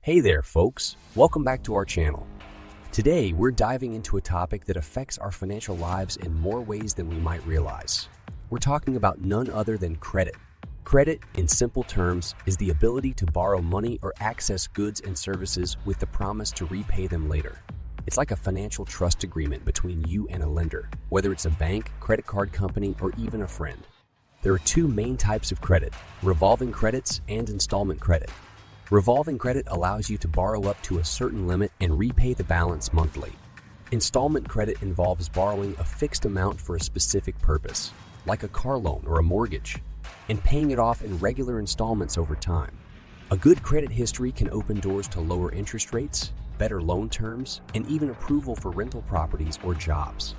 Hey there, folks. Welcome back to our channel. Today, we're diving into a topic that affects our financial lives in more ways than we might realize. We're talking about none other than credit. Credit, in simple terms, is the ability to borrow money or access goods and services with the promise to repay them later. It's like a financial trust agreement between you and a lender, whether it's a bank, credit card company, or even a friend. There are two main types of credit: revolving credits and installment credit. Revolving credit allows you to borrow up to a certain limit and repay the balance monthly. Installment credit involves borrowing a fixed amount for a specific purpose, like a car loan or a mortgage, and paying it off in regular installments over time. A good credit history can open doors to lower interest rates, better loan terms, and even approval for rental properties or jobs.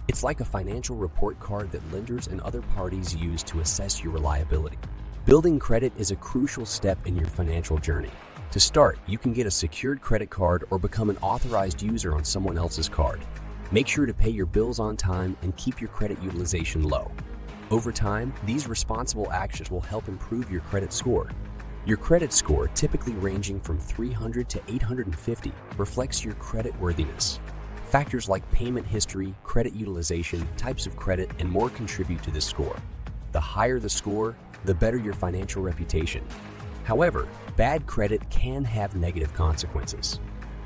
It's like a financial report card that lenders and other parties use to assess your reliability. Building credit is a crucial step in your financial journey. To start, you can get a secured credit card or become an authorized user on someone else's card. Make sure to pay your bills on time and keep your credit utilization low. Over time, these responsible actions will help improve your credit score. Your credit score, typically ranging from 300 to 850, reflects your credit worthiness. Factors like payment history, credit utilization, types of credit, and more contribute to this score. The higher the score, the better your financial reputation. However, bad credit can have negative consequences.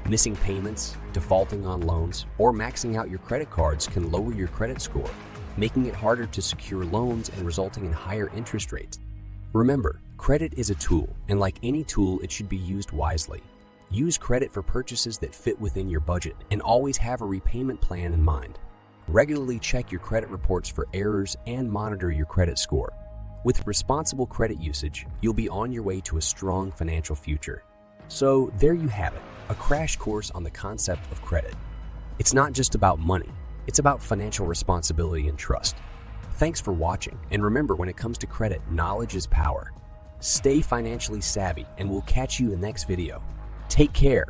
Missing payments, defaulting on loans, or maxing out your credit cards can lower your credit score, making it harder to secure loans and resulting in higher interest rates. Remember, credit is a tool, and like any tool, it should be used wisely. Use credit for purchases that fit within your budget, and always have a repayment plan in mind. Regularly check your credit reports for errors and monitor your credit score. With responsible credit usage, you'll be on your way to a strong financial future. So there you have it, a crash course on the concept of credit. It's not just about money, it's about financial responsibility and trust. Thanks for watching, and remember, when it comes to credit, knowledge is power. Stay financially savvy, and we'll catch you in the next video. Take care.